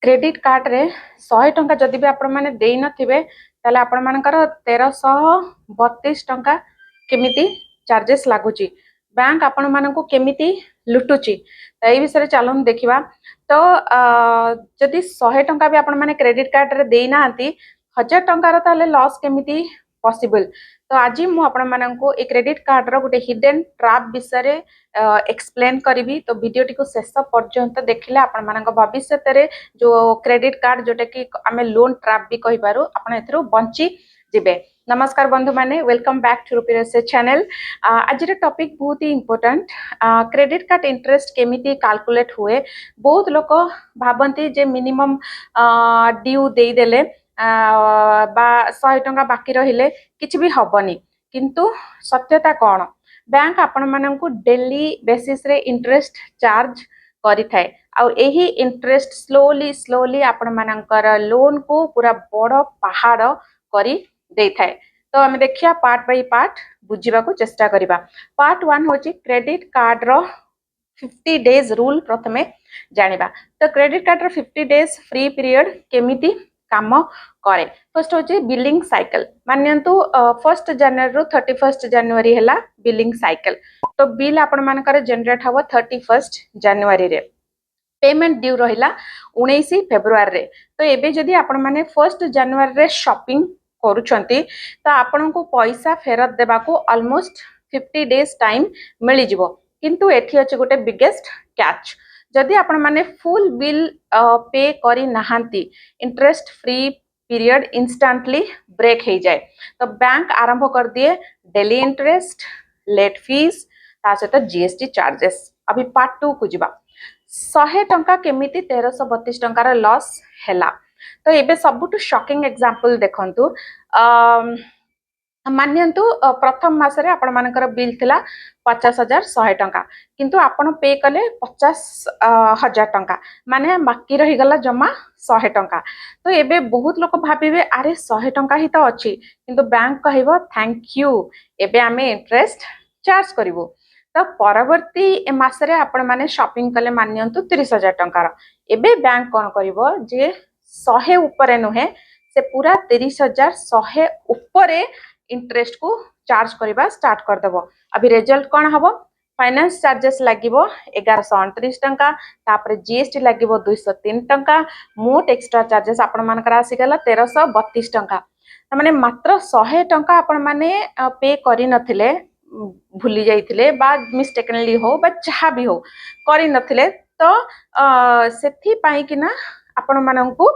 Credit card रे 100 टंका जदि भी आपण माने देई नथिबे ताले आपण मानकर 1332 टंका केमिति चार्जेस लागुची। बैंक आपण मानकु केमिति लुटुची तो एई विषय चलन देखिबा। तो जदि 100 टंका भी आपण माने क्रेडिट कार्ड रे देई नांती 1000 टंकार ताले लॉस केमिति पॉसिबल। तो आज मु आपण मानकु a credit card row Gute hidden trap विषय एक्सप्लेन करी। तो वीडियो टी को शेष पर्यंत देखिले आपण मानक भविष्य रे जो क्रेडिट कार्ड जोटा कि आमे लोन ट्रैप भी कहि पारू आपण एथरो बंची जिबे। नमस्कार बंधु माने, वेलकम बैक टू रूपी चैनल। आज टॉपिक बहुत ही इम्पोर्टेंट। क्रेडिट कार्ड इंटरेस्ट केमिति कैलकुलेट हुए बहुत लोक भाबंती जे मिनिमम ड्यू दे देले बा 100 टंका बाकी रहिले किछि भी हबनी, किंतु सत्यता कौन? बैंक आपण मानकु डेली बेसिस रे इंटरेस्ट चार्ज करि थाए आ एही इंटरेस्ट स्लोली स्लोली आपण मानकर लोन को पूरा बड़ पहाड़ करी दे थाए। तो आम देखिया पार्ट बाय पार्ट बुझीबा को चेष्टा करिबा। पार्ट 1 होची क्रेडिट कार्ड रो 50 डेज रूल प्रथमे जानिबा। तो क्रेडिट कार्ड रो 50 डेज फ्री पीरियड केमिति काम करे। फर्स्ट होची बिलिंग साइकिल। मानयंतु 1 जनवरी रो 31 जनवरी हैला बिलिंग साइकिल। तो बिल आपण मानकर जनरेट हबो 31 जनवरी रे। पेमेंट ड्यू रहिला 19 फेब्रुआरी रे। तो एबे जदी आपण माने 1 जनवरी रे शॉपिंग करूछंती तो आपण को पैसा फेरत देबा को ऑलमोस्ट 50 डेज टाइम मिली जिवो। किंतु एठी अछि गोटे बिगेस्ट कैच। जदि आपण माने फुल बिल पे करी नाहंती interest free period instantly break हो जाए। तो बैंक आरंभ कर दिए डेली इंटरेस्ट, लेट फीस, ता सहित जीएसटी चार्जेस। अभी पार्ट 2 को जिबा। 100 टंका केमिति 1332 टंकार लॉस हैला। तो एबे सबुटु शॉकिंग एग्जांपल देखंतु। मानयंतु प्रथम मासरे आपण मानकर बिल थिला 50,100 टंका, किंतु आपण पे कले 50,000 टंका, माने बाकी रही गला जमा 100 टंका। तो एबे बहुत लोक भाबिबे अरे 100 टंका ही तो अछि, किंतु बैंक कहइबो थैंक यू एबे आमे इंटरेस्ट चार्ज करिवो। तो परवर्ती मासरे आपण माने शॉपिंग कले मानयंतु 30,000 टंकार। एबे बैंक कोन करिवो जे 100 ऊपर नुहे से पूरा 30,100 ऊपर इंटरेस्ट को चार्ज करबा स्टार्ट कर देबो। अभी रिजल्ट कोन हबो? फाइनेंस चार्जेस लागिवो 1129 टंका, तापर जीएसटी लागिवो 203 टंका, मोट एक्स्ट्रा चार्जेस आपण मानकर आसी गला 1332 टंका। त माने मात्र 100 टंका आपण माने पे करि नथिले, भूली जाइथिले बा मिस्टेकनली हो बा जहा भी हो करि नथिले, तो सेथि पाई कि ना आपण माननकु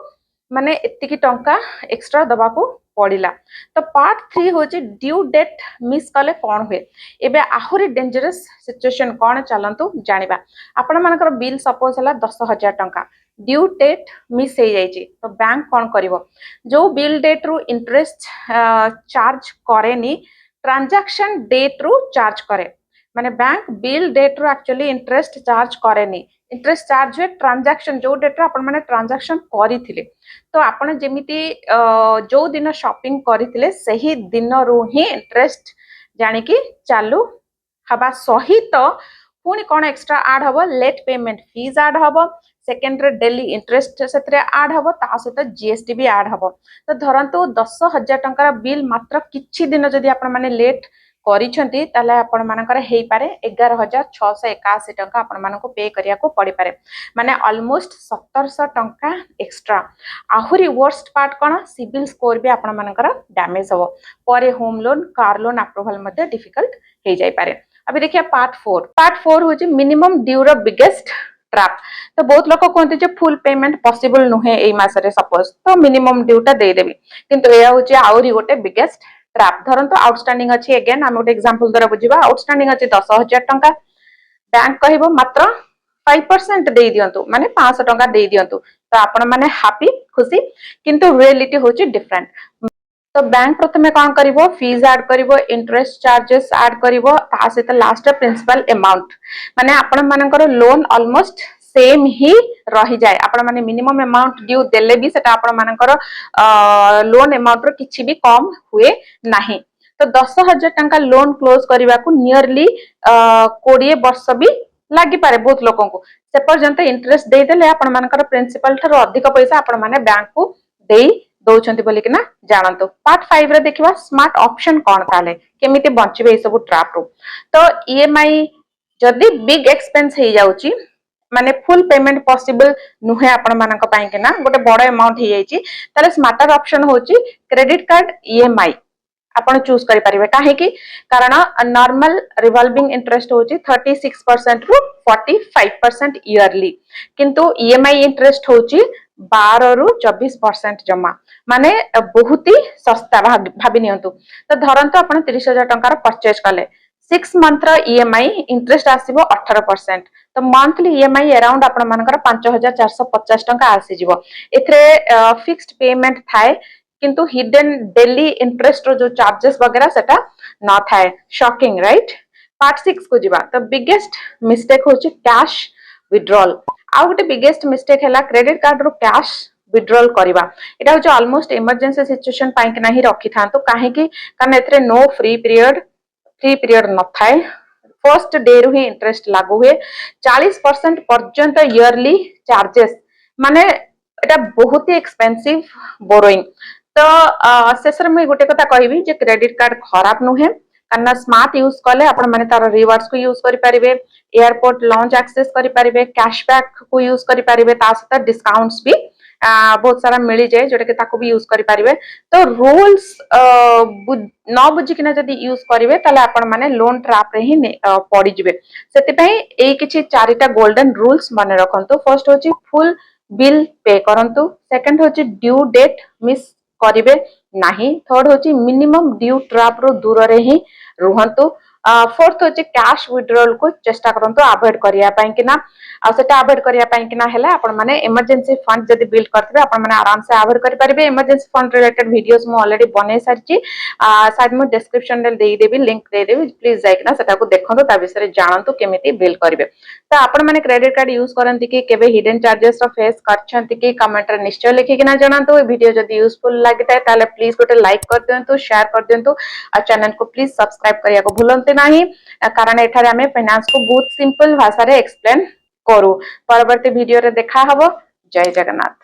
माने एतिकी टंका एक्स्ट्रा दबा को पड़िला। तो पार्ट 3 होची ड्यू डेट मिस कले कोन हुए। एबे आहुरी डेंजरस सिचुएशन कोन चलंतु जानिबा। आपण मानकर बिल सपोज हला 10,000 टंका, ड्यू डेट मिस हे जाइची। तो बैंक कोन करिवो? जो बिल डेट रु इंटरेस्ट चार्ज करेनी, ट्रांजैक्शन डेट रु चार्ज करे। माने बैंक बिल डेट रु एक्चुअली इंटरेस्ट चार्ज करेनी। इंटरेस्ट चार्ज हुए ट्रांजैक्शन जो डेट आपण माने ट्रांजैक्शन करिथिले। तो आपण जेमिति जो दिन शॉपिंग करिथिले सही दिन रु ही इंटरेस्ट जानि कि चालू हबा सहित पुनी कोन एक्स्ट्रा ऐड हबो? लेट पेमेंट फीस ऐड हबो, सेकेंड रे डेली इंटरेस्ट सेतरे ऐड हबो, ता सहित जीएसटी भी ऐड हबो। तो धरंतु 10,000 टंका बिल मात्र किछि दिन जदि आपण माने लेट करिछंती ताले आपण मानकर हेई पारे 11,681 टंका आपण मानको पे करिया को पड़ी पारे, माने ऑलमोस्ट 1700 टंका एक्स्ट्रा। आहुरी वर्स्ट पार्ट कोन? सिविल स्कोर भी आपण मानकर डैमेज हो परे home loan, car loan approval मध्ये डिफिकल्ट हे जाई पारे। अभी देखिए पार्ट 4। पार्ट 4 होची मिनिमम ड्यू रो बिगेस्ट ट्रैप। तो बहुत लोक कहते जे फुल पेमेंट पॉसिबल नुहे एई मासरे सपोज, तो मिनिमम ड्यू टा दे देबी, किंतु एया होची आउरी गोटे बिगेस्ट ट्रैप। धरंतु आउटस्टैंडिंग अछि, अगेन हम गोटे एग्जांपल द्वारा बुझिबा। आउटस्टैंडिंग अछि 10,000 टंका, बैंक कहइबो मात्र 5% दे दियंतु, माने 500 टंका दे दियंतु। तो आपण माने हैप्पी खुशी, किंतु रियलिटी होची डिफरेंट। तो बैंक प्रथमे कोन करिवो? फीस ऐड करिवो, इंटरेस्ट चार्जेस ऐड करिवो, ता सहित लास्ट प्रिंसिपल अमाउंट, माने आपण मानकर लोन ऑलमोस्ट सेम ही रही जाए। आपण माने मिनिमम अमाउंट ड्यू देले भी सेटा आपण मानकर लोन अमाउंट रो किछि भी कम हुए नाही। तो 10,000 टंका लोन क्लोज करने को नियरली 20 वर्ष भी लगी पारे बहुत लोगों को से पर्यंत इंटरेस्ट दे देले आपण मानकर प्रिंसिपल ठारो अधिक पैसा आपण माने बैंक को देई दउछंती बोली कि ना जानंतो। पार्ट 5 रे देखिबा स्मार्ट ऑप्शन कोन ताले केमिति बंचिबे ए सब ट्रैप रो। तो ईएमआई जदी बिग एक्सपेंस हे जाउची माने फुल पेमेंट पॉसिबल नुहे आपण मानक पई कि ना गोटे बड़ अमाउंट हे जाईची ताले स्मार्टर ऑप्शन होची क्रेडिट कार्ड ईएमआई आपण चूज करि परिबे काहे कि कारण नॉर्मल रिवॉल्विंग इंटरेस्ट होची 36% रु 45% ईयरली किंतु ईएमआई इंटरेस्ट होची 12 रु 24% जमा माने बहुत ही सस्ता भाबी नियंतु। तो धरंतु आपण 30,000 टंकार परचेज कले 6 मंथ रो ईएमआई इंटरेस्ट आसीबो 18%। तो मंथली ईएमआई अराउंड आपण मानकर 5450 टंका आसी जिवो। एथरे फिक्स्ड पेमेंट थाए किंतु हिडन डेली इंटरेस्ट रो जो चार्जेस वगैरह सेटा न थाए। Shocking right. पार्ट 6 को जिबा। तो बिगेस्ट मिस्टेक होची कैश विड्रॉल। आ गोटे बिगेस्ट मिस्टेक हैला क्रेडिट कार्ड रो कैश विड्रॉल करिबा। एटा होची ऑलमोस्ट इमरजेंसी सिचुएशन पाई कि नाही रखि थांतो काहे कि कारण एथरे नो फ्री पीरियड न थाए। फर्स्ट डे रु ही इंटरेस्ट लागू हुए 40% पर्यंत ईयरली चार्जेस माने एटा बहुत ही एक्सपेंसिव बोरोइंग। तो शेषर मुझे गोटे कथा कहबी जे क्रेडिट कार्ड खराब नुहे कारण स्मार्ट यूज कले आपण माने तार रिवार्ड्स को यूज करि परिबे एयरपोर्ट लॉन्च एक्सेस करि परिबे कैशबैक को यूज करि परिबे ता सहित डिस्काउंट्स भी बहुत सारा मिली जाए जोटा कि ताको भी यूज करि परिबे। तो रूल्स न बुझी किना जदी यूज करिवे ताले आपण माने लोन ट्रैप रे ही पड़ी जिवे। सेति पई एई किछि चारिटा गोल्डन रूल्स माने रखंतु। फर्स्ट होची फुल बिल पे करंतु। सेकंड होची ड्यू डेट मिस करिवे नाही। थर्ड होची मिनिमम ड्यू ट्रैप रो दूर रे ही रुहंतु। फोर्थ होची कैश विड्रॉल को चेष्टा करंतु अवॉइड करिया पई कि ना आ सेटा अवॉइड करिया पई कि ना हैला आपण माने इमरजेंसी फंड जदी बिल्ड करथिबे आपण माने आराम से अवॉइड करि परिबे। इमरजेंसी फंड रिलेटेड वीडियोस मु ऑलरेडी बनै सारची साइड मु डिस्क्रिप्शन रे देई देबी लिंक दे देबी प्लीज जाय कि ना सेटा को देखंतु ता विषय रे जानंतु केमिति बिल्ड करिवे। तो आपण माने क्रेडिट कार्ड यूज करंती कि केबे हिडन चार्जेस रो फेस करछंती कि कमेंट रे निश्चय लिखि कि ना जानंतु। ए वीडियो जदी यूजफुल लागिताय ताले प्लीज गोटे लाइक कर दियंतु शेयर कर दियंतु आ चैनल को प्लीज सब्सक्राइब करिया को भूलंते नाही कारण एठारे हमें फाइनेंस को बहुत सिंपल भाषा रे एक्सप्लेन करू। परवर्ती वीडियो रे देखा हबो। जय जगन्नाथ।